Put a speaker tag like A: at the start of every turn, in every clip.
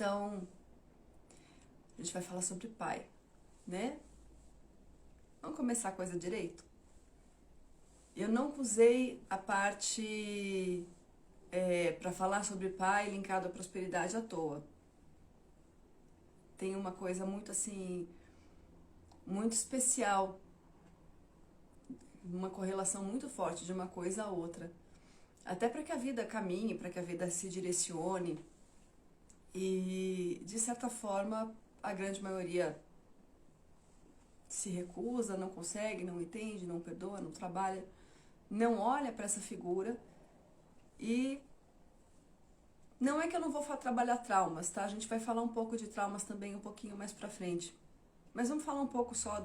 A: Então, a gente vai falar sobre pai, né? Vamos começar a coisa direito? Eu não usei a parte para falar sobre pai linkado à prosperidade à toa. Tem uma coisa muito assim, muito especial, uma correlação muito forte de uma coisa a outra. Até para que a vida caminhe, para que a vida se direcione. E, de certa forma, a grande maioria se recusa, não consegue, não entende, não perdoa, não trabalha, não olha para essa figura. E não é que eu não vou trabalhar traumas, tá? A gente vai falar um pouco de traumas também um pouquinho mais pra frente. Mas vamos falar um pouco só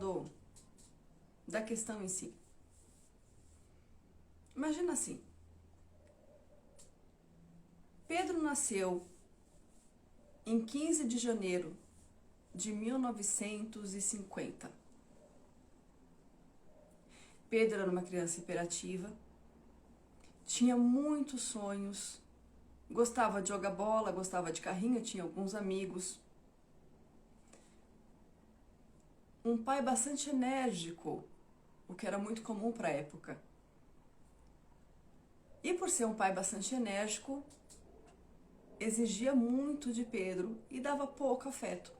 A: da questão em si. Imagina assim. Pedro nasceu em 15 de janeiro de 1950. Pedro era uma criança hiperativa, tinha muitos sonhos, gostava de jogar bola, gostava de carrinho, tinha alguns amigos. Um pai bastante enérgico, o que era muito comum para a época. E por ser um pai bastante enérgico, exigia muito de Pedro e dava pouco afeto,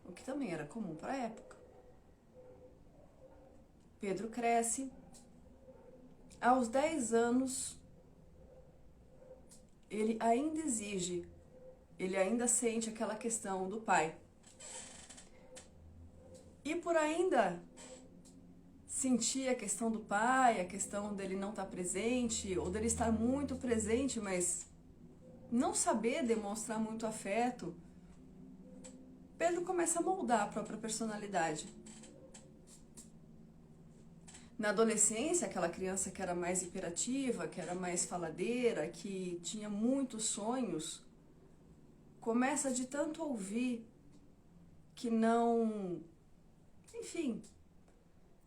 A: o que também era comum para a época. Pedro cresce. Aos 10 anos, ele ainda exige, ele ainda sente aquela questão do pai. E por ainda sentir a questão do pai, a questão dele não estar presente, ou dele estar muito presente, mas não saber demonstrar muito afeto, Pedro começa a moldar a própria personalidade. Na adolescência, aquela criança que era mais hiperativa, que era mais faladeira, que tinha muitos sonhos, começa de tanto ouvir que não... Enfim,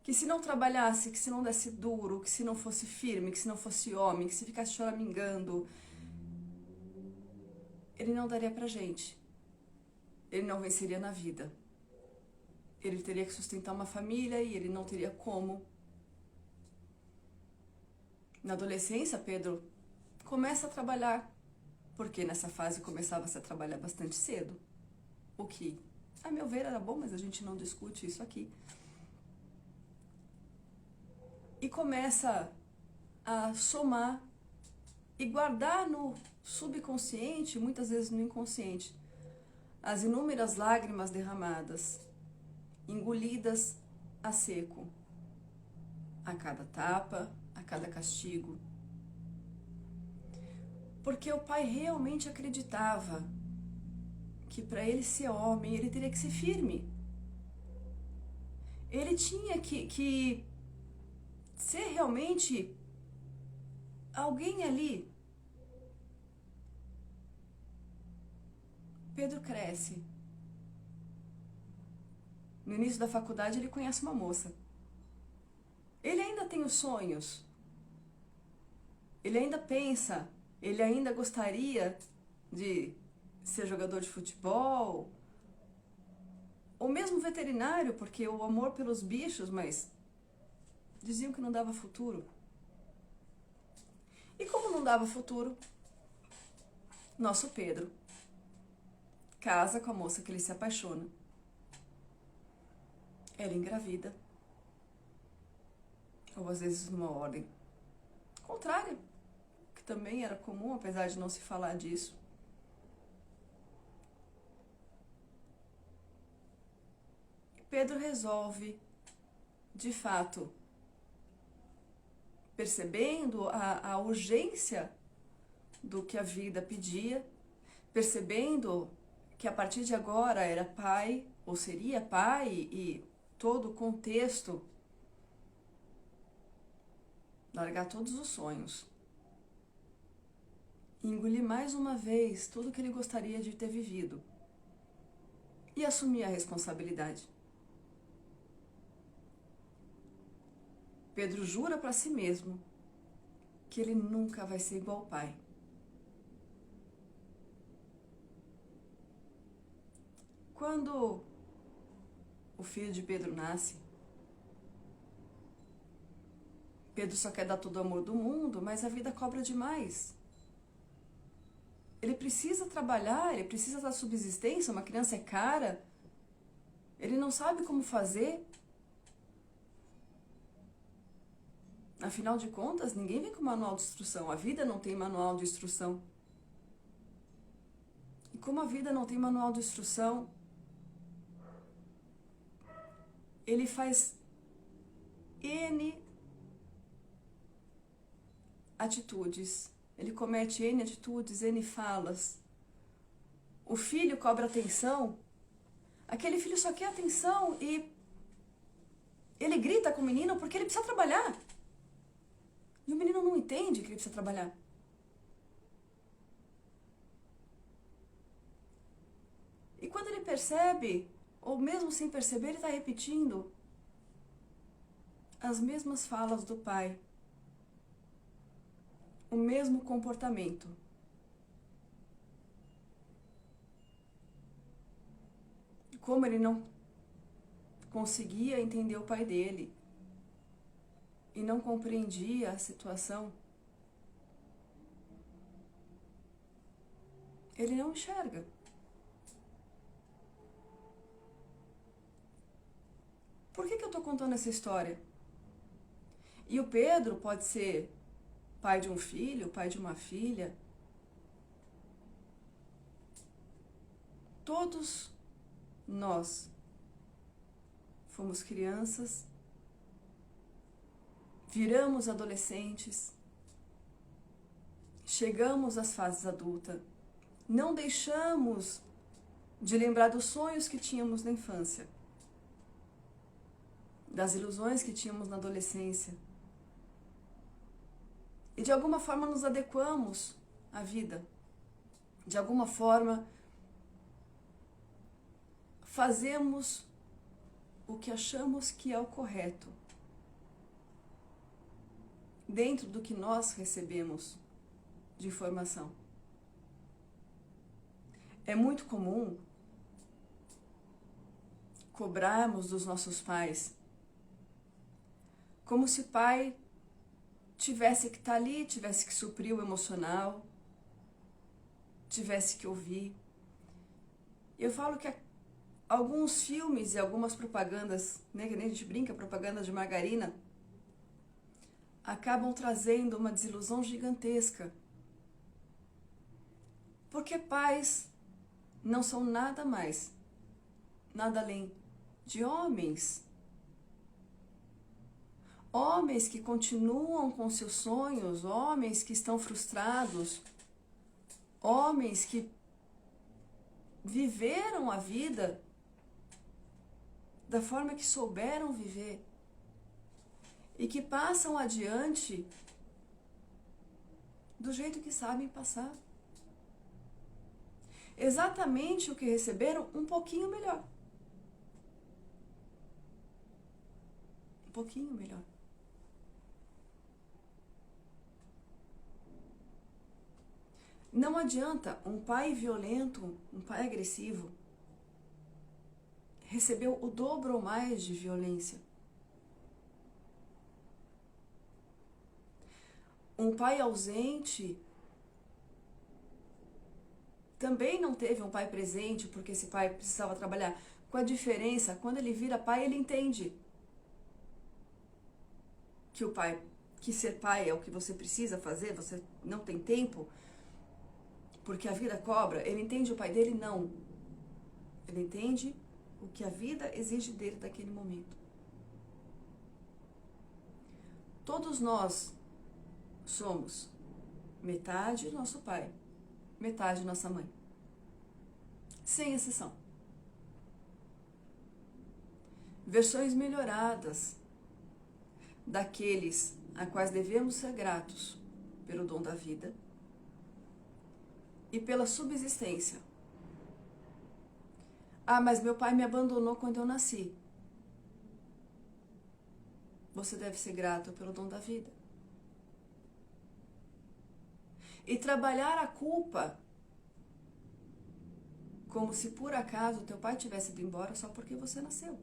A: que se não trabalhasse, que se não desse duro, que se não fosse firme, que se não fosse homem, que se ficasse choramingando, ele não daria pra gente. Ele não venceria na vida. Ele teria que sustentar uma família e ele não teria como. Na adolescência, Pedro começa a trabalhar, porque nessa fase começava-se a trabalhar bastante cedo. O que, a meu ver, era bom, mas a gente não discute isso aqui. E começa a somar e guardar no subconsciente, muitas vezes no inconsciente, as inúmeras lágrimas derramadas, engolidas a seco, a cada tapa, a cada castigo. Porque o pai realmente acreditava que para ele ser homem, ele teria que ser firme. Ele tinha que ser realmente alguém ali. Pedro cresce. No início da faculdade, ele conhece uma moça. Ele ainda tem os sonhos. Ele ainda pensa, ele ainda gostaria de ser jogador de futebol, ou mesmo veterinário, porque o amor pelos bichos, mas diziam que não dava futuro. E como não dava futuro, nosso Pedro casa com a moça que ele se apaixona. Ela engravida. Ou às vezes numa ordem contrária, que também era comum, apesar de não se falar disso. E Pedro resolve, de fato, percebendo a urgência do que a vida pedia, percebendo que a partir de agora era pai, ou seria pai, e todo o contexto, largar todos os sonhos, engolir mais uma vez tudo que ele gostaria de ter vivido e assumir a responsabilidade. Pedro jura para si mesmo que ele nunca vai ser igual ao pai. Quando o filho de Pedro nasce, Pedro só quer dar todo o amor do mundo, mas a vida cobra demais. Ele precisa trabalhar, ele precisa dar subsistência, uma criança é cara, ele não sabe como fazer. Afinal de contas, ninguém vem com manual de instrução, a vida não tem manual de instrução. E como a vida não tem manual de instrução, ele faz N atitudes, ele comete N atitudes, N falas. O filho cobra atenção, aquele filho só quer atenção e ele grita com o menino porque ele precisa trabalhar. E o menino não entende que ele precisa trabalhar. E quando ele percebe, ou mesmo sem perceber, ele está repetindo as mesmas falas do pai. O mesmo comportamento. Como ele não conseguia entender o pai dele e não compreendia a situação, ele não enxerga. Por que eu estou contando essa história? E o Pedro pode ser pai de um filho, pai de uma filha. Todos nós fomos crianças, viramos adolescentes, chegamos às fases adultas, não deixamos de lembrar dos sonhos que tínhamos na infância, das ilusões que tínhamos na adolescência. E de alguma forma nos adequamos à vida. De alguma forma fazemos o que achamos que é o correto, dentro do que nós recebemos de informação. É muito comum cobrarmos dos nossos pais como se o pai tivesse que estar ali, tivesse que suprir o emocional, tivesse que ouvir. Eu falo que alguns filmes e algumas propagandas, né, que nem a gente brinca, propaganda de margarina, acabam trazendo uma desilusão gigantesca. Porque pais não são nada mais, nada além de homens. Homens que continuam com seus sonhos, homens que estão frustrados, homens que viveram a vida da forma que souberam viver e que passam adiante do jeito que sabem passar. Exatamente o que receberam, um pouquinho melhor. Um pouquinho melhor. Não adianta um pai violento, um pai agressivo, recebeu o dobro ou mais de violência. Um pai ausente também não teve um pai presente porque esse pai precisava trabalhar. Com a diferença, quando ele vira pai, ele entende que ser pai é o que você precisa fazer, você não tem tempo, porque a vida cobra. Ele entende o pai dele? Não. Ele entende o que a vida exige dele naquele momento. Todos nós somos metade nosso pai, metade nossa mãe. Sem exceção. Versões melhoradas daqueles a quais devemos ser gratos pelo dom da vida e pela subsistência. Ah, mas meu pai me abandonou quando eu nasci. Você deve ser grato pelo dom da vida. E trabalhar a culpa como se por acaso teu pai tivesse ido embora só porque você nasceu.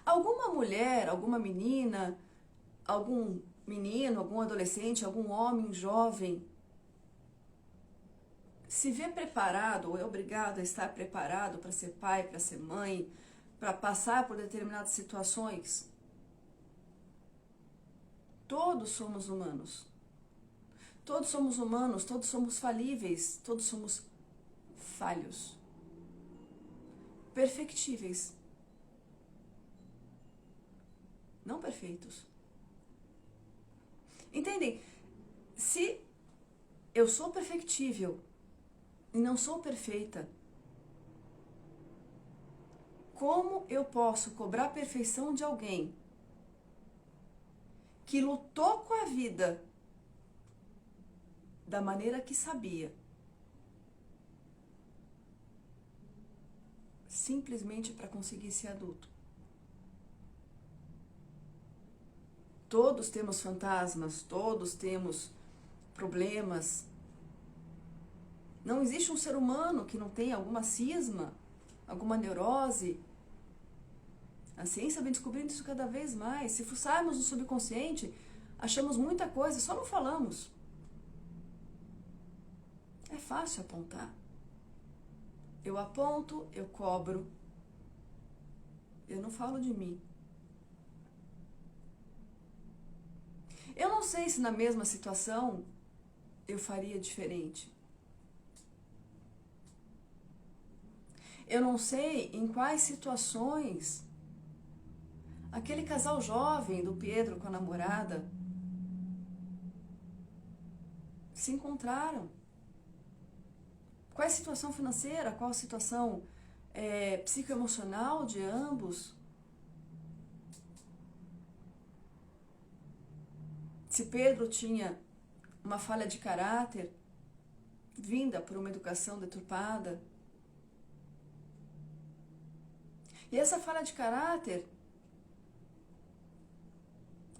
A: Alguma mulher, alguma menina, algum menino, algum adolescente, algum homem jovem se vê preparado ou é obrigado a estar preparado para ser pai, para ser mãe, para passar por determinadas situações? Todos somos humanos. Todos somos humanos, todos somos falíveis, todos somos falhos. Perfectíveis. Não perfeitos. Entendem? Se eu sou perfectível e não sou perfeita, como eu posso cobrar a perfeição de alguém que lutou com a vida da maneira que sabia, simplesmente para conseguir ser adulto? Todos temos fantasmas, todos temos problemas. Não existe um ser humano que não tenha alguma cisma, alguma neurose. A ciência vem descobrindo isso cada vez mais. Se fuçarmos no subconsciente, achamos muita coisa, só não falamos. É fácil apontar. Eu aponto, eu cobro. Eu não falo de mim. Eu não sei se na mesma situação eu faria diferente. Eu não sei em quais situações aquele casal jovem do Pedro com a namorada se encontraram. Qual é a situação financeira, qual a situação psicoemocional de ambos? Se Pedro tinha uma falha de caráter vinda por uma educação deturpada. E essa falha de caráter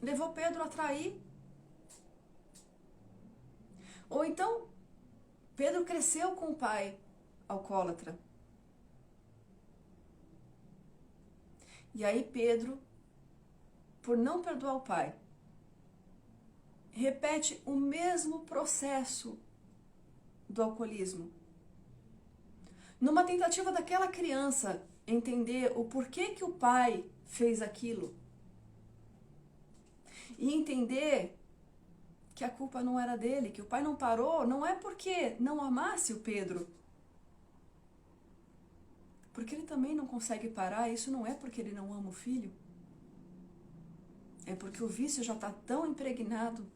A: levou Pedro a trair. Ou então, Pedro cresceu com o pai alcoólatra. E aí Pedro, por não perdoar o pai, repete o mesmo processo do alcoolismo. Numa tentativa daquela criança entender o porquê que o pai fez aquilo. E entender que a culpa não era dele, que o pai não parou, não é porque não amasse o Pedro. Porque ele também não consegue parar, isso não é porque ele não ama o filho. É porque o vício já está tão impregnado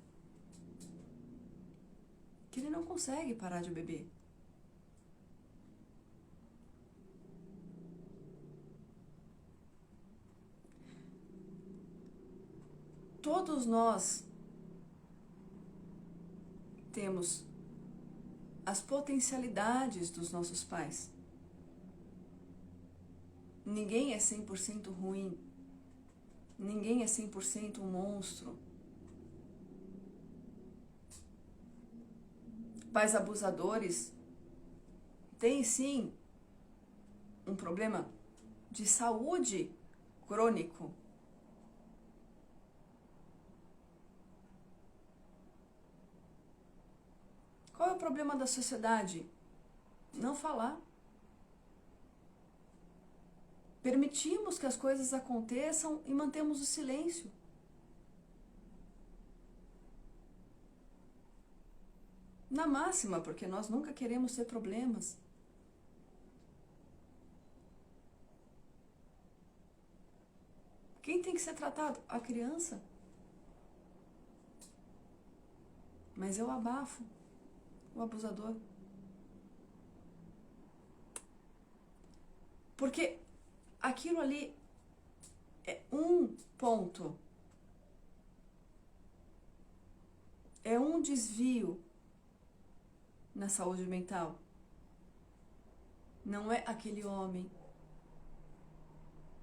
A: que ele não consegue parar de beber. Todos nós temos as potencialidades dos nossos pais. Ninguém é 100% ruim. Ninguém é 100% um monstro. Pais abusadores têm sim um problema de saúde crônico. Qual é o problema da sociedade? Não falar. Permitimos que as coisas aconteçam e mantemos o silêncio. Na máxima, porque nós nunca queremos ter problemas. Quem tem que ser tratado? A criança. Mas eu abafo o abusador. Porque aquilo ali é um ponto. É um desvio na saúde mental. Não é aquele homem.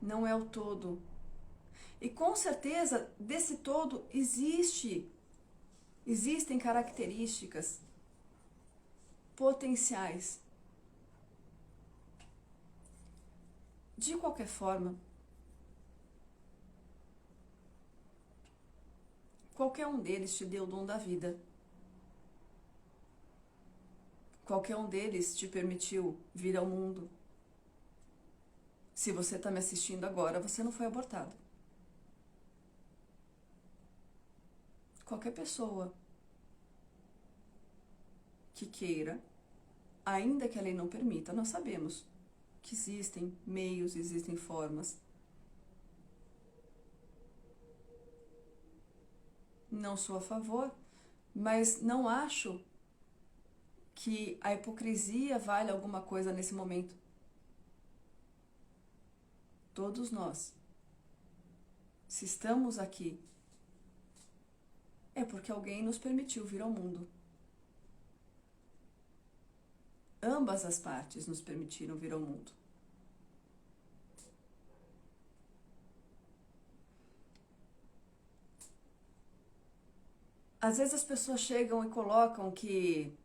A: Não é o todo. E com certeza, desse todo existem características potenciais. De qualquer forma, qualquer um deles te deu o dom da vida. Qualquer um deles te permitiu vir ao mundo. Se você está me assistindo agora, você não foi abortado. Qualquer pessoa que queira, ainda que a lei não permita, nós sabemos que existem meios, existem formas. Não sou a favor, mas não acho que a hipocrisia vale alguma coisa nesse momento. Todos nós, se estamos aqui, é porque alguém nos permitiu vir ao mundo. Ambas as partes nos permitiram vir ao mundo. Às vezes as pessoas chegam e colocam que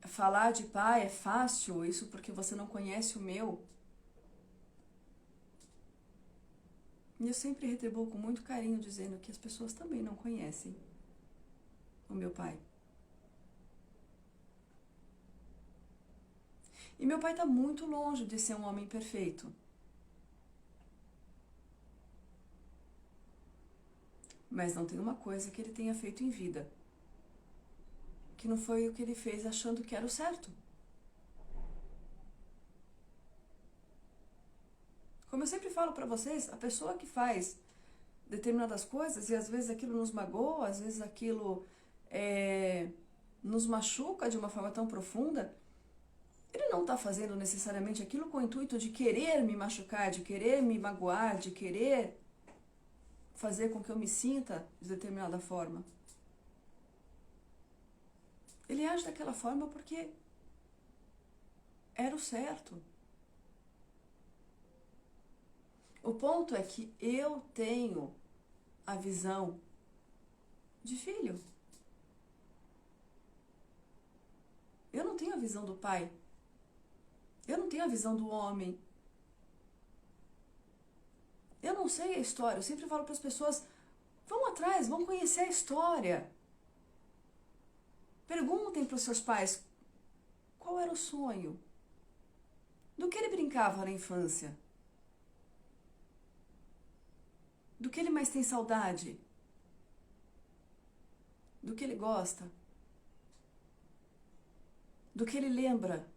A: falar de pai é fácil, isso porque você não conhece o meu. E eu sempre retribuo com muito carinho dizendo que as pessoas também não conhecem o meu pai. E meu pai está muito longe de ser um homem perfeito. Mas não tem uma coisa que ele tenha feito em vida que não foi o que ele fez achando que era o certo. Como eu sempre falo para vocês, a pessoa que faz determinadas coisas, e às vezes aquilo nos magoa, às vezes aquilo nos machuca de uma forma tão profunda, ele não está fazendo necessariamente aquilo com o intuito de querer me machucar, de querer me magoar, de querer fazer com que eu me sinta de determinada forma. Ele age daquela forma porque era o certo. O ponto é que eu tenho a visão de filho. Eu não tenho a visão do pai. Eu não tenho a visão do homem. Eu não sei a história. Eu sempre falo para as pessoas, vão atrás, vão conhecer a história. Perguntem para os seus pais qual era o sonho. Do que ele brincava na infância? Do que ele mais tem saudade? Do que ele gosta? Do que ele lembra?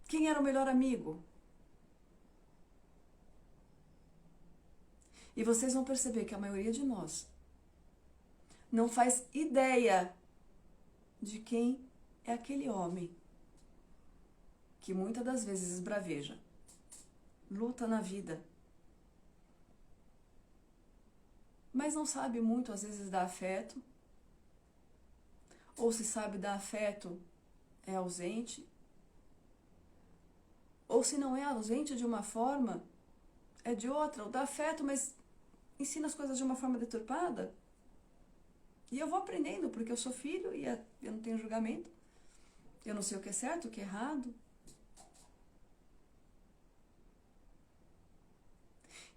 A: Quem era o melhor amigo? E vocês vão perceber que a maioria de nós não faz ideia de quem é aquele homem que muitas das vezes esbraveja, luta na vida, mas não sabe muito, às vezes, dar afeto, ou se sabe dar afeto, é ausente, ou se não é ausente de uma forma, é de outra, ou dá afeto, mas ensina as coisas de uma forma deturpada. E eu vou aprendendo, porque eu sou filho e eu não tenho julgamento, eu não sei o que é certo, o que é errado.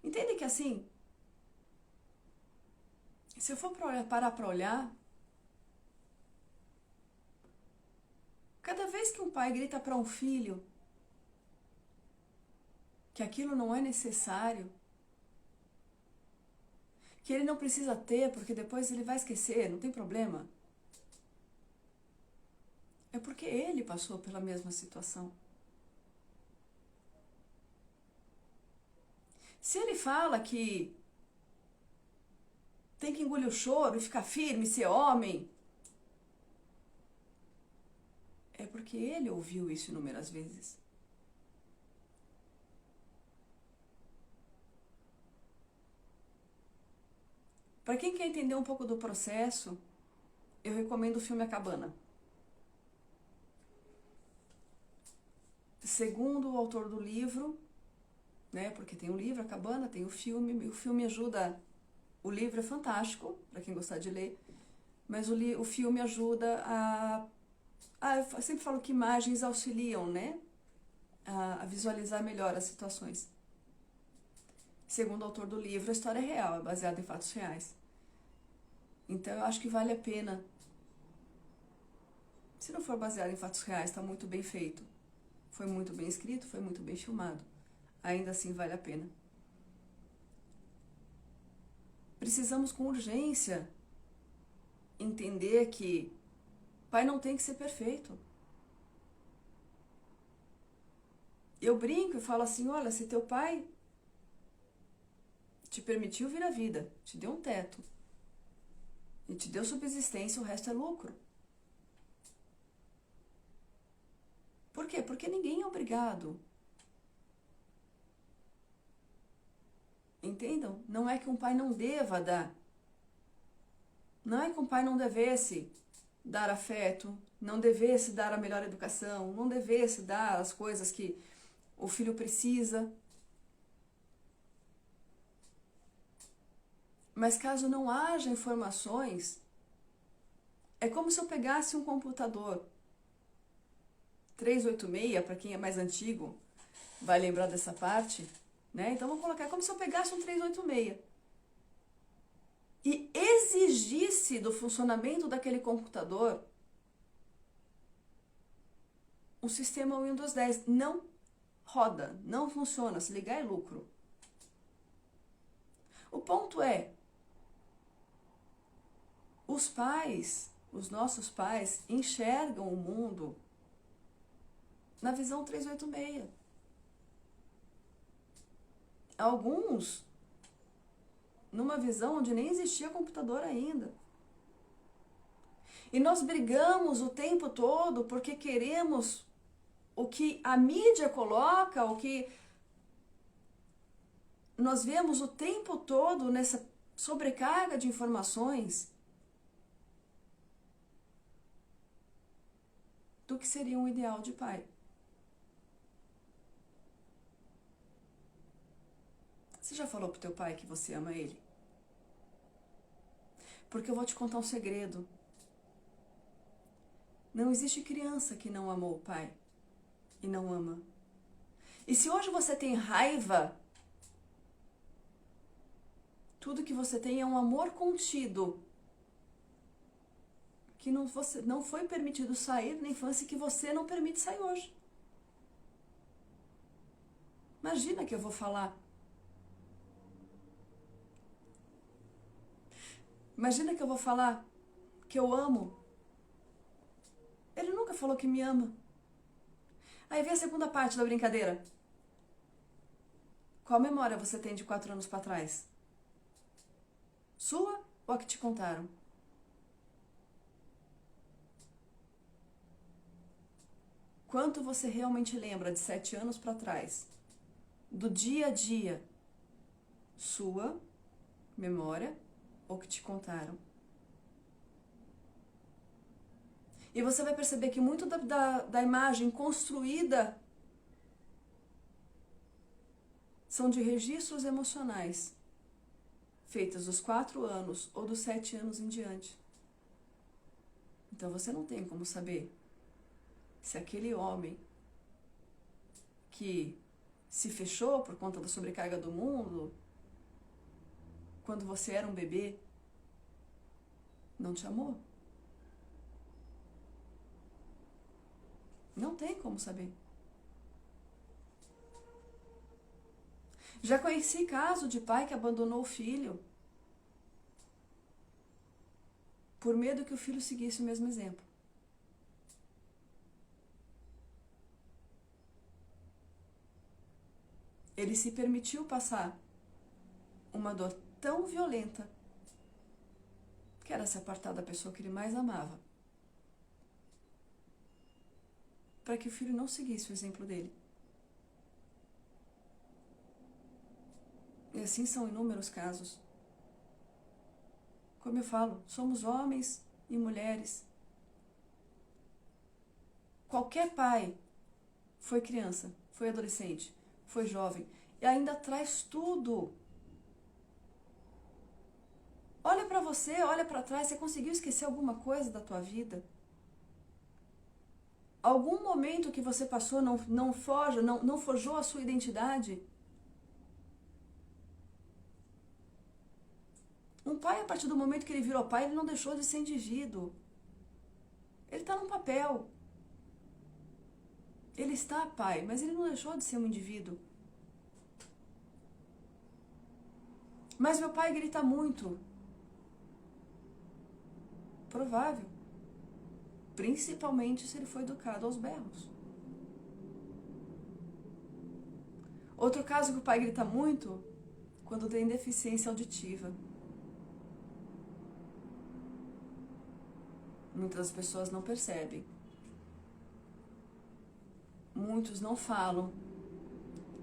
A: Entende que assim, se eu for parar para olhar, cada vez que um pai grita para um filho que aquilo não é necessário, que ele não precisa ter porque depois ele vai esquecer, não tem problema, é porque ele passou pela mesma situação. Se ele fala que tem que engolir o choro e ficar firme, ser homem, é porque ele ouviu isso inúmeras vezes. Para quem quer entender um pouco do processo, eu recomendo o filme A Cabana. Segundo o autor do livro, né, porque tem o livro A Cabana, tem o filme ajuda, o livro é fantástico, para quem gostar de ler, mas o filme ajuda eu sempre falo que imagens auxiliam, né? A visualizar melhor as situações. Segundo o autor do livro, a história é real, é baseada em fatos reais. Então eu acho que vale a pena. Se não for baseado em fatos reais, está muito bem feito. Foi muito bem escrito, foi muito bem filmado. Ainda assim vale a pena. Precisamos com urgência entender que pai não tem que ser perfeito. Eu brinco e falo assim, olha, se teu pai te permitiu vir à vida, te deu um teto e te deu subsistência, o resto é lucro. Por quê? Porque ninguém é obrigado. Entendam? Não é que um pai não deva dar. Não é que um pai não devesse dar afeto, não devesse dar a melhor educação, não devesse dar as coisas que o filho precisa. Mas caso não haja informações, é como se eu pegasse um computador 386, para quem é mais antigo, vai lembrar dessa parte, né? Então vamos colocar como se eu pegasse um 386 e exigisse do funcionamento daquele computador um sistema Windows 10. Não roda, não funciona, se ligar é lucro. O ponto é, os pais, os nossos pais, enxergam o mundo na visão 386. Alguns numa visão onde nem existia computador ainda. E nós brigamos o tempo todo porque queremos o que a mídia coloca, o que nós vemos o tempo todo nessa sobrecarga de informações do que seria um ideal de pai. Você já falou pro teu pai que você ama ele? Porque eu vou te contar um segredo. Não existe criança que não amou o pai e não ama. E se hoje você tem raiva, tudo que você tem é um amor contido que não foi permitido sair na infância e que você não permite sair hoje. Imagina que eu vou falar. Imagina que eu vou falar que eu amo. Ele nunca falou que me ama. Aí vem a segunda parte da brincadeira. Qual memória você tem de 4 anos para trás? Sua ou a que te contaram? Quanto você realmente lembra de 7 anos para trás? Do dia a dia? Sua memória ou que te contaram? E você vai perceber que muito da imagem construída são de registros emocionais, feitas dos 4 anos ou dos 7 anos em diante. Então você não tem como saber se aquele homem que se fechou por conta da sobrecarga do mundo, quando você era um bebê, não te amou. Não tem como saber. Já conheci caso de pai que abandonou o filho por medo que o filho seguisse o mesmo exemplo. Ele se permitiu passar uma dor tão violenta que era se apartar da pessoa que ele mais amava, para que o filho não seguisse o exemplo dele. E assim são inúmeros casos. Como eu falo, somos homens e mulheres. Qualquer pai foi criança, foi adolescente, foi jovem e ainda traz tudo Olha para você, olha para trás, você conseguiu esquecer alguma coisa da tua vida? Algum momento que você passou não forjou a sua identidade? Um pai, a partir do momento que ele virou pai, ele não deixou de ser indivíduo. Ele está num papel. Ele está pai, mas ele não deixou de ser um indivíduo. Mas meu pai grita muito. Provável. Principalmente se ele foi educado aos berros. Outro caso que o pai grita muito, quando tem deficiência auditiva. Muitas pessoas não percebem. Muitos não falam.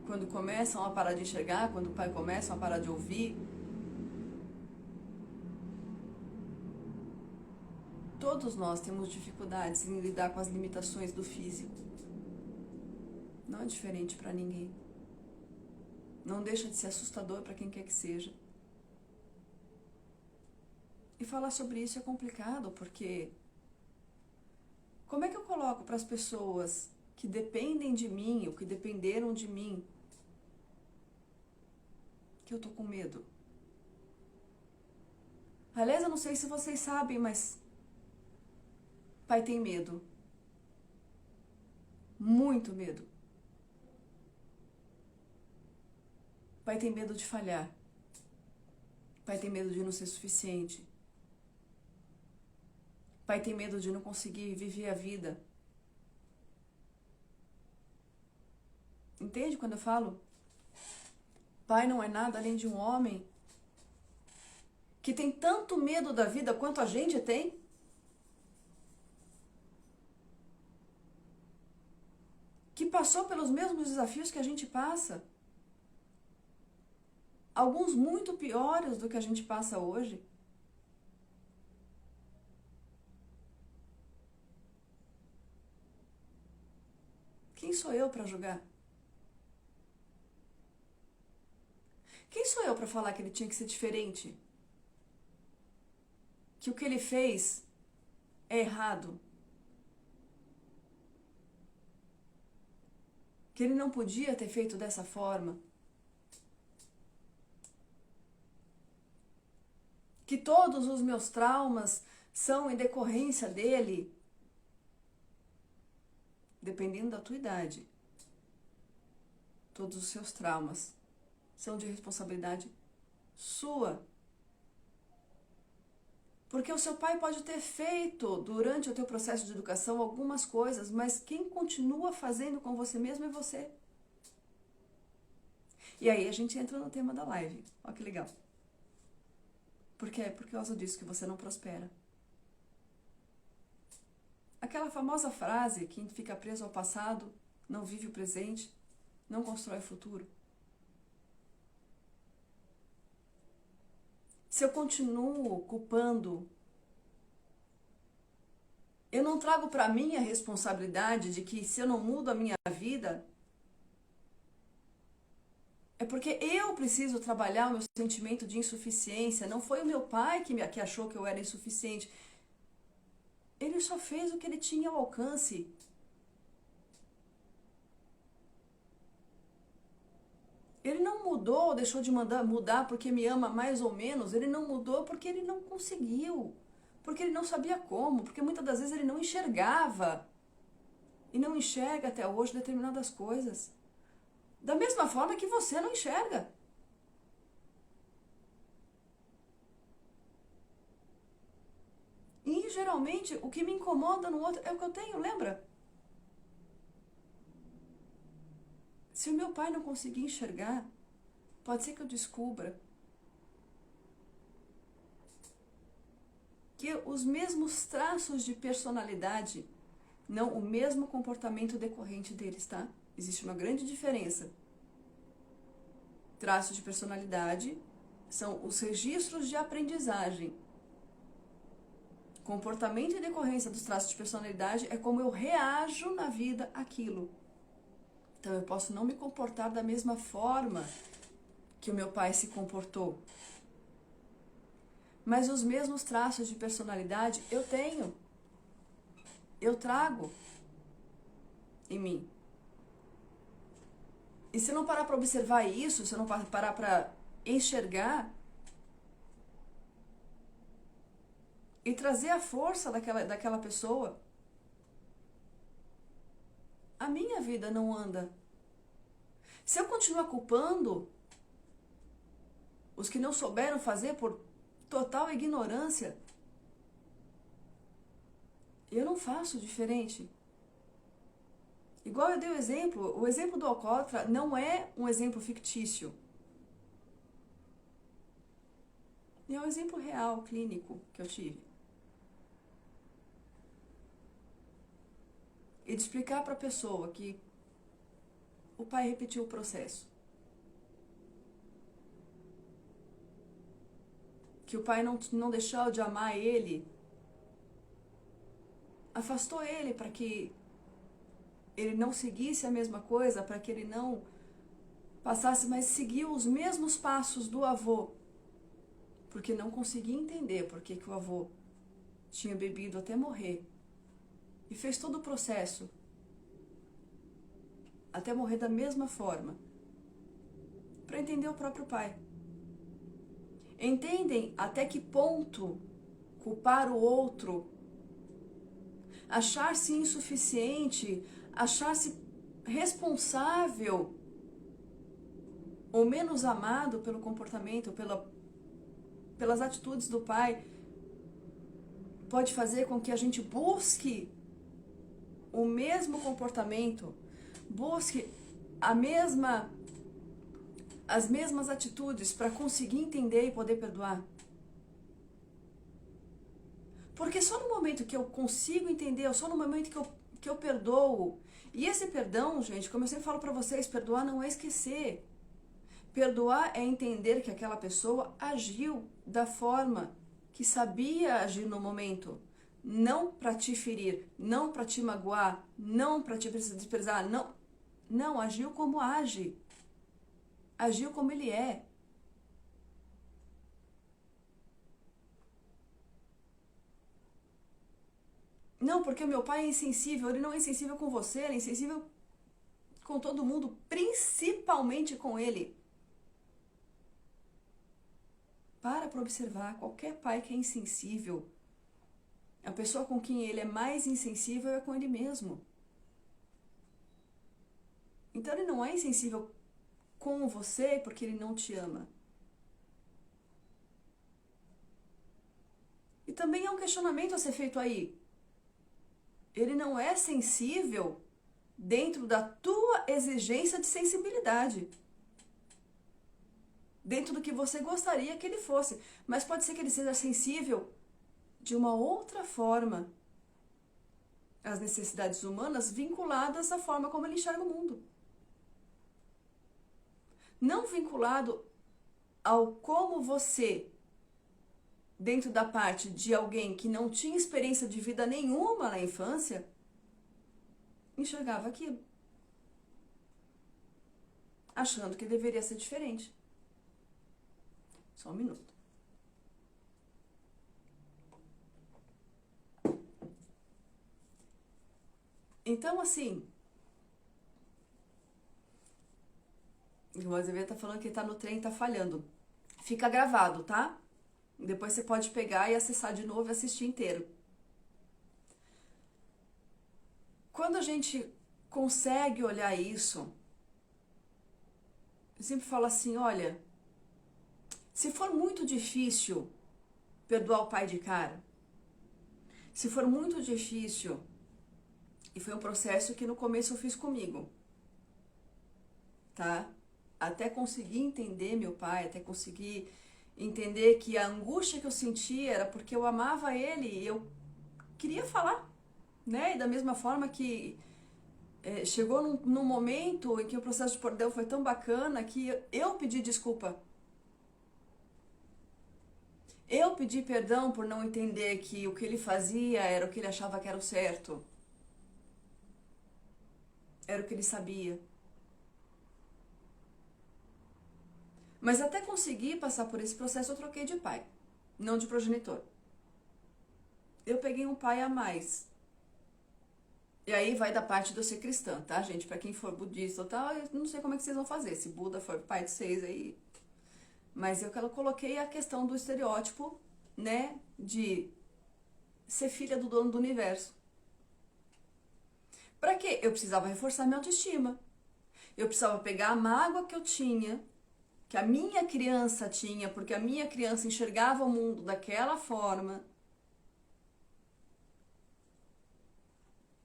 A: Quando começam a parar de enxergar, quando o pai começa a parar de ouvir, todos nós temos dificuldades em lidar com as limitações do físico. Não é diferente para ninguém. Não deixa de ser assustador para quem quer que seja. E falar sobre isso é complicado, porque como é que eu coloco para as pessoas que dependem de mim, ou que dependeram de mim, que eu tô com medo? Aliás, eu não sei se vocês sabem, mas pai tem medo. Muito medo. Pai tem medo de falhar. Pai tem medo de não ser suficiente. Pai tem medo de não conseguir viver a vida. Entende quando eu falo? Pai não é nada além de um homem que tem tanto medo da vida quanto a gente tem. Que passou pelos mesmos desafios que a gente passa. Alguns muito piores do que a gente passa hoje. Quem sou eu para julgar? Quem sou eu para falar que ele tinha que ser diferente? Que o que ele fez é errado? Que ele não podia ter feito dessa forma? Que todos os meus traumas são em decorrência dele? Dependendo da tua idade, todos os seus traumas são de responsabilidade sua. Porque o seu pai pode ter feito durante o teu processo de educação algumas coisas, mas quem continua fazendo com você mesmo é você. E aí a gente entra no tema da live. Olha que legal. Porque é por causa disso que você não prospera. Aquela famosa frase, quem fica preso ao passado não vive o presente, não constrói o futuro. Se eu continuo culpando, eu não trago para mim a responsabilidade de que se eu não mudo a minha vida, é porque eu preciso trabalhar o meu sentimento de insuficiência. Não foi o meu pai que achou que eu era insuficiente. Ele só fez o que ele tinha ao alcance. Ele não mudou, deixou de mudar porque me ama mais ou menos. Ele não mudou porque ele não conseguiu. Porque ele não sabia como. Porque muitas das vezes ele não enxergava. E não enxerga até hoje determinadas coisas. Da mesma forma que você não enxerga. E geralmente o que me incomoda no outro é o que eu tenho, lembra? Se o meu pai não conseguir enxergar, pode ser que eu descubra que os mesmos traços de personalidade, não o mesmo comportamento decorrente deles, tá? Existe uma grande diferença. Traços de personalidade são os registros de aprendizagem. Comportamento e decorrência dos traços de personalidade é como eu reajo na vida àquilo. Então eu posso não me comportar da mesma forma que o meu pai se comportou. mas os mesmos traços de personalidade eu tenho, eu trago em mim. E se eu não parar para observar isso, se eu não parar para enxergar e trazer a força daquela pessoa, a minha vida não anda. Se eu continuar culpando os que não souberam fazer por total ignorância, eu não faço diferente. Igual eu dei o exemplo do alcoólatra não é um exemplo fictício. É um exemplo real, clínico, que eu tive. E de explicar para a pessoa que o pai repetiu o processo. Que o pai não deixou de amar ele, afastou ele para que ele não seguisse a mesma coisa, para que ele não passasse, mas seguiu os mesmos passos do avô, porque não conseguia entender por que o avô tinha bebido até morrer e fez todo o processo até morrer da mesma forma, para entender o próprio pai. Entendem até que ponto culpar o outro, achar-se insuficiente, achar-se responsável ou menos amado pelo comportamento, pelas atitudes do pai, pode fazer com que a gente busque o mesmo comportamento, busque as mesmas atitudes para conseguir entender e poder perdoar. Porque só no momento que eu consigo entender, só no momento que eu perdoo, e esse perdão, gente, como eu sempre falo para vocês, perdoar não é esquecer. Perdoar é entender que aquela pessoa agiu da forma que sabia agir no momento. Não para te ferir, não para te magoar, não para te desprezar, não. Não, agiu como age. Agiu como ele é. Não, porque meu pai é insensível. Ele não é insensível com você, ele é insensível com todo mundo, principalmente com ele. Para observar, qualquer pai que é insensível, a pessoa com quem ele é mais insensível é com ele mesmo. Então ele não é insensível com você porque ele não te ama. E também há um questionamento a ser feito aí. Ele não é sensível dentro da tua exigência de sensibilidade. Dentro do que você gostaria que ele fosse. Mas pode ser que ele seja sensível de uma outra forma às necessidades humanas vinculadas à forma como ele enxerga o mundo. Não vinculado ao como você, dentro da parte de alguém que não tinha experiência de vida nenhuma na infância, enxergava aquilo. Achando que deveria ser diferente. Só um minuto. Então, assim, o Azevedo tá falando que tá no trem, tá falhando. Fica gravado, tá? Depois você pode pegar e acessar de novo e assistir inteiro. Quando a gente consegue olhar isso, eu sempre falo assim, olha, se for muito difícil perdoar o pai de cara, se for muito difícil, e foi um processo que no começo eu fiz comigo, tá? Até conseguir entender meu pai, até conseguir entender que a angústia que eu sentia era porque eu amava ele e eu queria falar, né? E da mesma forma que chegou num momento em que o processo de perdão foi tão bacana que eu pedi desculpa. Eu pedi perdão por não entender que o que ele fazia era o que ele achava que era o certo. Era o que ele sabia. Mas até conseguir passar por esse processo, eu troquei de pai. não de progenitor. Eu peguei um pai a mais. E aí vai da parte de eu ser cristã, tá, gente? Pra quem for budista ou tal, eu não sei como é que vocês vão fazer. Se Buda for pai de vocês, aí... Mas eu coloquei a questão do estereótipo, né? De ser filha do dono do universo. Pra quê? Eu precisava reforçar minha autoestima. Eu precisava pegar a mágoa que eu tinha, que a minha criança tinha, porque a minha criança enxergava o mundo daquela forma.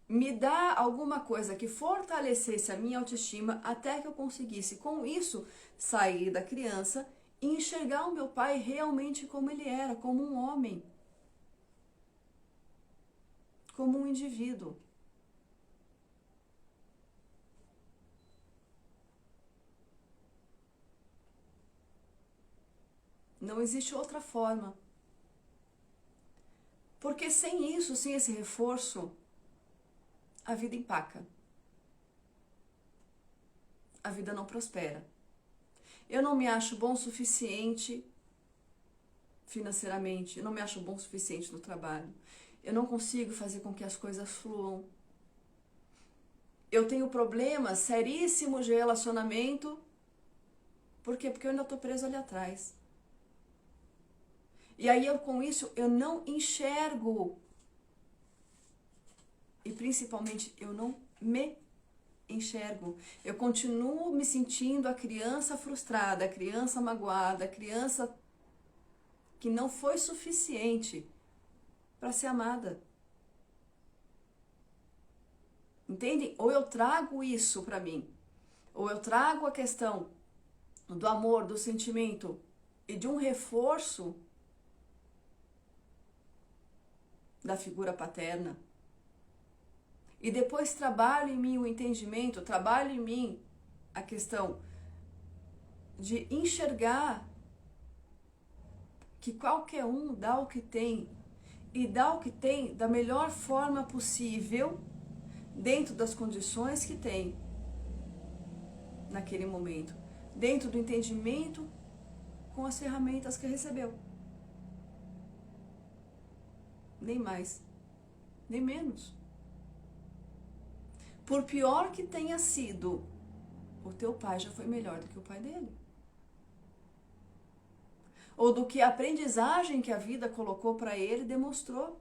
A: Me dar alguma coisa que fortalecesse a minha autoestima até que eu conseguisse, com isso, sair da criança e enxergar o meu pai realmente como ele era, como um homem, como um indivíduo. Não existe outra forma. Porque sem isso, sem esse reforço, a vida empaca. A vida não prospera. Eu não me acho bom o suficiente financeiramente, eu não me acho bom o suficiente no trabalho. Eu não consigo fazer com que as coisas fluam. Eu tenho problemas seríssimos de relacionamento. Por quê? Porque eu ainda estou preso ali atrás. E aí, com isso, eu não enxergo. E principalmente, eu não me enxergo. Eu continuo me sentindo a criança frustrada, a criança magoada, a criança que não foi suficiente para ser amada. Entende? Ou eu trago isso para mim, ou eu trago a questão do amor, do sentimento e de um reforço da figura paterna. E depois trabalho em mim o entendimento, trabalho em mim a questão de enxergar que qualquer um dá o que tem e dá o que tem da melhor forma possível dentro das condições que tem naquele momento, dentro do entendimento com as ferramentas que recebeu. Nem mais, nem menos. Por pior que tenha sido, o teu pai já foi melhor do que o pai dele. Ou do que a aprendizagem que a vida colocou para ele demonstrou.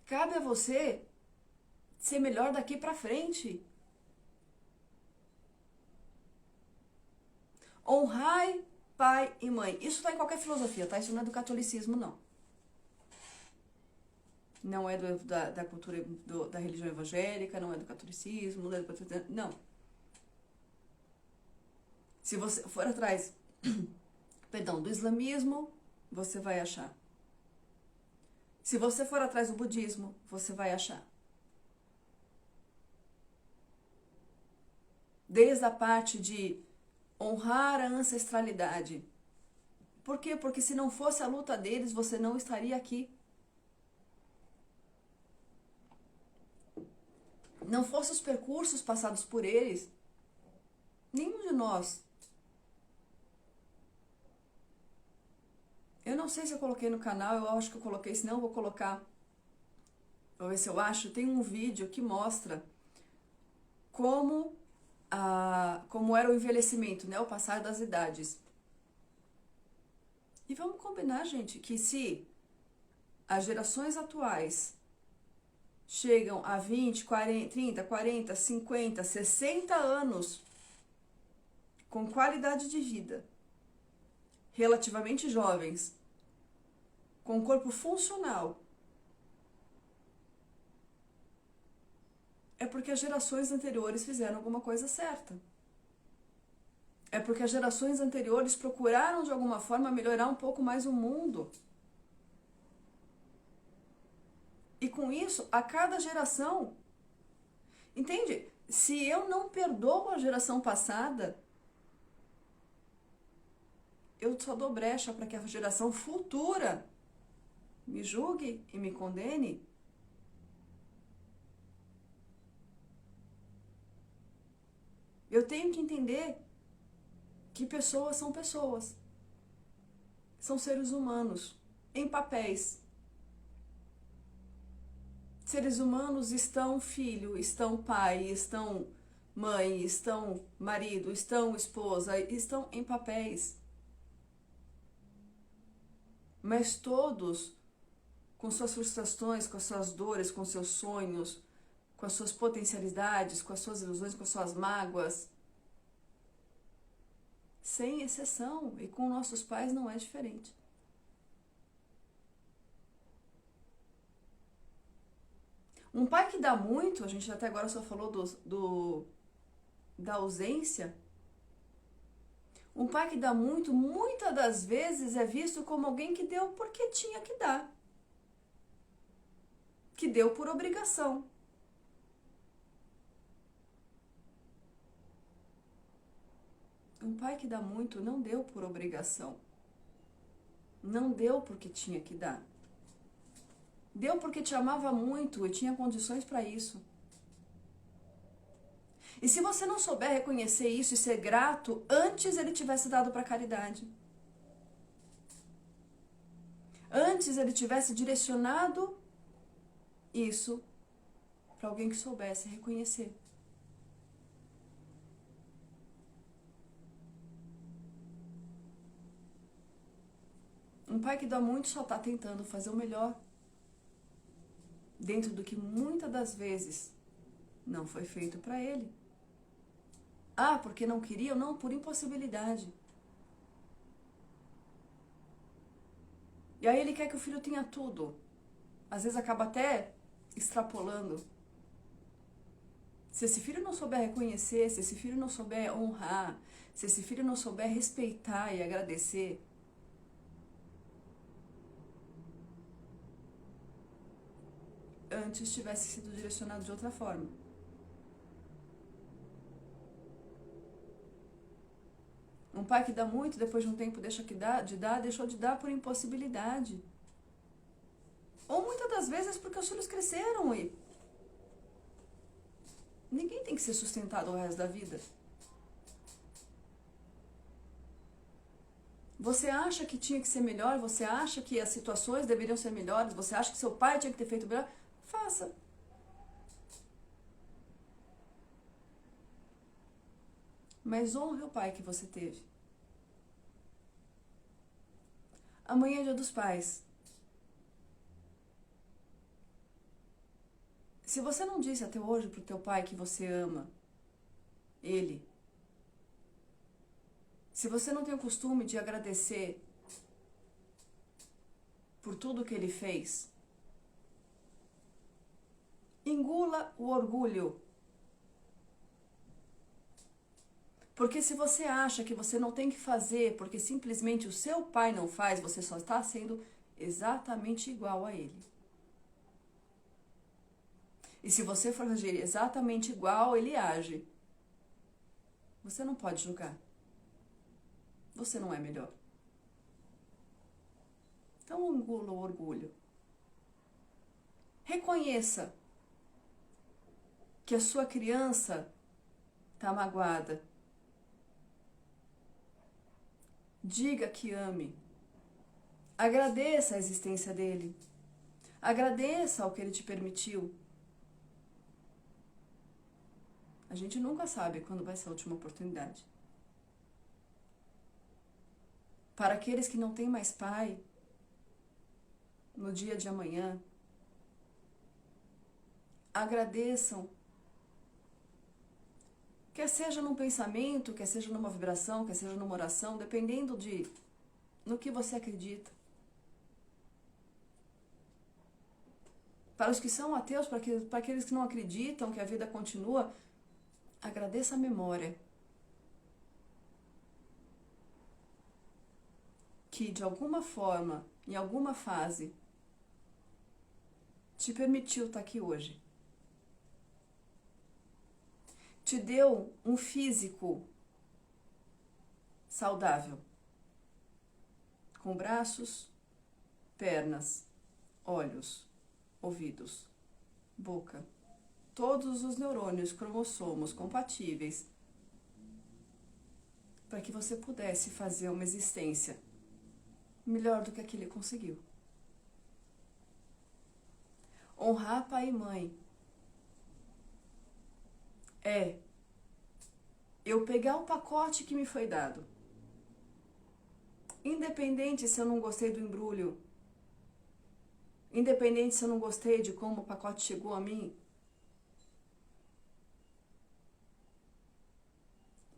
A: Cabe a você ser melhor daqui para frente. Honrai pai e mãe. Isso está em qualquer filosofia, tá? Isso não é do catolicismo, não. Não é da cultura da religião evangélica, não é do catolicismo, não é do protestantismo, não. Se você for atrás, perdão, do islamismo, você vai achar. Se você for atrás do budismo, você vai achar. Desde a parte de honrar a ancestralidade. Por quê? Porque se não fosse a luta deles, você não estaria aqui. Não fossem os percursos passados por eles, nenhum de nós. Eu não sei se eu coloquei no canal, eu acho que eu coloquei, senão eu vou colocar. Vou ver se eu acho. Tem um vídeo que mostra como era o envelhecimento, né? O passar das idades. E vamos combinar, gente, que se as gerações atuais chegam a 20, 40, 30, 40, 50, 60 anos com qualidade de vida, relativamente jovens, com corpo funcional, é porque as gerações anteriores fizeram alguma coisa certa. É porque as gerações anteriores procuraram de alguma forma melhorar um pouco mais o mundo. E com isso, a cada geração, entende? Se eu não perdoo a geração passada, eu só dou brecha para que a geração futura me julgue e me condene. Eu tenho que entender que pessoas são pessoas. São seres humanos, em papéis. Seres humanos estão filho, estão pai, estão mãe, estão marido, estão esposa, estão em papéis. Mas todos, com suas frustrações, com as suas dores, com seus sonhos, com as suas potencialidades, com as suas ilusões, com as suas mágoas, sem exceção, e com nossos pais não é diferente. Um pai que dá muito, a gente até agora só falou da ausência. Um pai que dá muito, muitas das vezes é visto como alguém que deu porque tinha que dar. Que deu por obrigação. Um pai que dá muito não deu por obrigação. Não deu porque tinha que dar. Deu porque te amava muito e tinha condições para isso. E se você não souber reconhecer isso e ser grato, antes ele tivesse dado para caridade. Antes ele tivesse direcionado isso para alguém que soubesse reconhecer. Um pai que dá muito só está tentando fazer o melhor dentro do que muitas das vezes não foi feito para ele. Ah, porque não queria? Não, por impossibilidade. E aí ele quer que o filho tenha tudo. Às vezes acaba até extrapolando. Se esse filho não souber reconhecer, se esse filho não souber honrar, se esse filho não souber respeitar e agradecer, antes tivesse sido direcionado de outra forma. Um pai que dá muito, depois de um tempo deixou de dar por impossibilidade. Ou muitas das vezes porque os filhos cresceram e ninguém tem que ser sustentado o resto da vida. Você acha que tinha que ser melhor? Você acha que as situações deveriam ser melhores? Você acha que seu pai tinha que ter feito melhor? Faça. Mas honre o pai que você teve. Amanhã é dia dos pais. Se você não disse até hoje pro teu pai que você ama ele, se você não tem o costume de agradecer por tudo que ele fez, engula o orgulho. Porque se você acha que você não tem que fazer porque simplesmente o seu pai não faz, você só está sendo exatamente igual a ele. E se você for agir exatamente igual ele age, você não pode julgar. Você não é melhor. Então engula o orgulho. Reconheça que a sua criança está magoada. Diga que ame. Agradeça a existência dele. Agradeça ao que ele te permitiu. A gente nunca sabe quando vai ser a última oportunidade. Para aqueles que não têm mais pai, no dia de amanhã, agradeçam. Quer seja num pensamento, quer seja numa vibração, quer seja numa oração, dependendo no que você acredita. Para os que são ateus, para aqueles que não acreditam que a vida continua, agradeça a memória. Que de alguma forma, em alguma fase, te permitiu estar aqui hoje. Te deu um físico saudável, com braços, pernas, olhos, ouvidos, boca, todos os neurônios, cromossomos compatíveis, para que você pudesse fazer uma existência melhor do que a que ele conseguiu. Honrar pai e mãe é eu pegar o pacote que me foi dado, independente se eu não gostei do embrulho, independente se eu não gostei de como o pacote chegou a mim,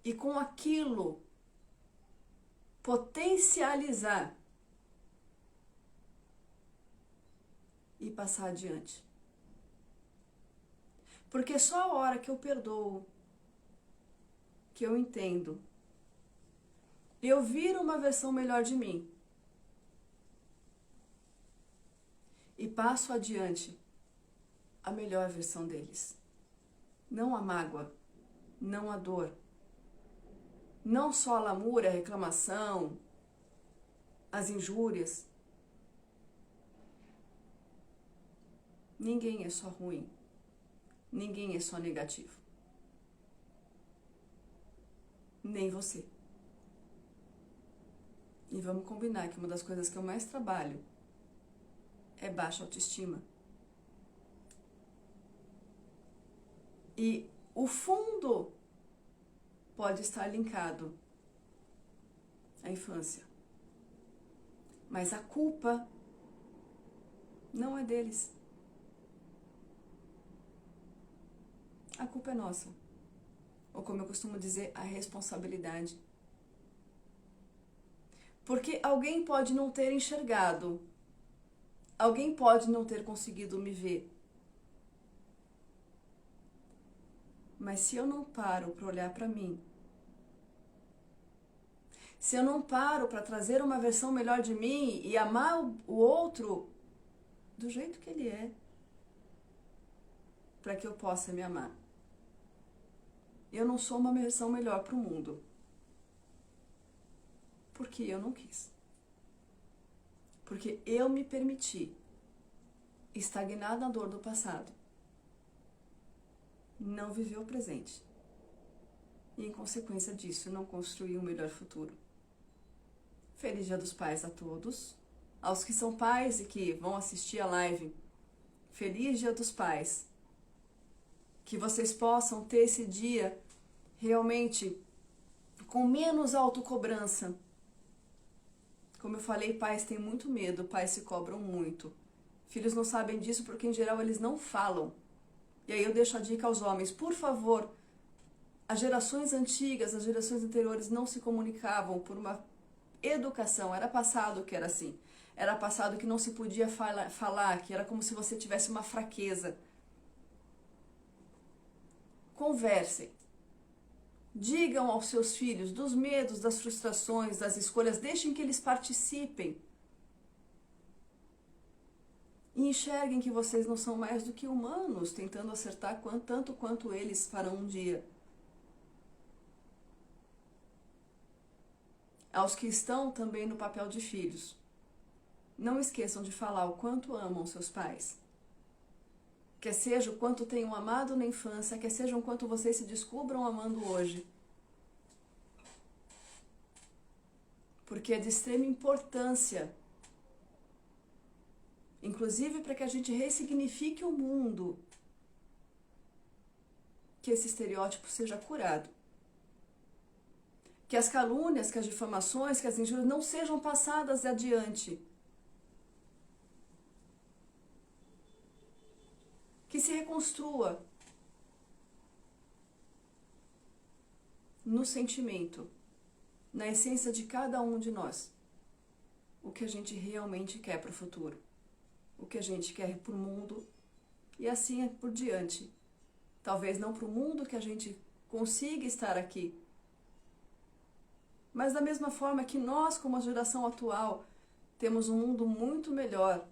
A: e com aquilo potencializar e passar adiante. Porque só a hora que eu perdoo, que eu entendo, eu viro uma versão melhor de mim e passo adiante a melhor versão deles. Não a mágoa, não a dor, não só a lamúria, a reclamação, as injúrias. Ninguém é só ruim, ninguém é só negativo. Nem você. E vamos combinar que uma das coisas que eu mais trabalho é baixa autoestima. E o fundo pode estar linkado à infância. Mas a culpa não é deles. A culpa é nossa. Ou como eu costumo dizer, a responsabilidade. Porque alguém pode não ter enxergado, alguém pode não ter conseguido me ver. Mas se eu não paro para olhar para mim, se eu não paro para trazer uma versão melhor de mim e amar o outro do jeito que ele é, para que eu possa me amar, eu não sou uma versão melhor para o mundo. Porque eu não quis. Porque eu me permiti estagnar na dor do passado. Não viver o presente. E, em consequência disso, não construir um melhor futuro. Feliz Dia dos Pais a todos. Aos que são pais e que vão assistir a live, feliz Dia dos Pais. Que vocês possam ter esse dia realmente com menos autocobrança. Como eu falei, pais têm muito medo, pais se cobram muito. Filhos não sabem disso porque, em geral, eles não falam. E aí eu deixo a dica aos homens, por favor, as gerações antigas, as gerações anteriores não se comunicavam por uma educação. Era passado que era assim. Era passado que não se podia falar, que era como se você tivesse uma fraqueza. Conversem. Digam aos seus filhos dos medos, das frustrações, das escolhas, deixem que eles participem. E enxerguem que vocês não são mais do que humanos, tentando acertar tanto quanto eles farão um dia. Aos que estão também no papel de filhos, não esqueçam de falar o quanto amam seus pais. Quer seja o quanto tenham amado na infância, quer seja o quanto vocês se descubram amando hoje. Porque é de extrema importância, inclusive para que a gente ressignifique o mundo, que esse estereótipo seja curado. Que as calúnias, que as difamações, que as injúrias não sejam passadas adiante. Que se reconstrua no sentimento, na essência de cada um de nós, o que a gente realmente quer para o futuro, o que a gente quer para o mundo e assim por diante. Talvez não para o mundo que a gente consiga estar aqui, mas da mesma forma que nós, como a geração atual, temos um mundo muito melhor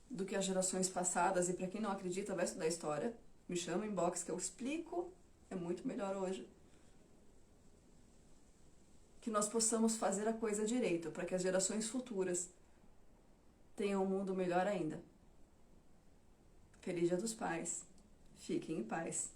A: do que as gerações passadas, e para quem não acredita, vai estudar história, me chama em inbox que eu explico, é muito melhor hoje. Que nós possamos fazer a coisa direito, para que as gerações futuras tenham um mundo melhor ainda. Feliz Dia dos Pais. Fiquem em paz.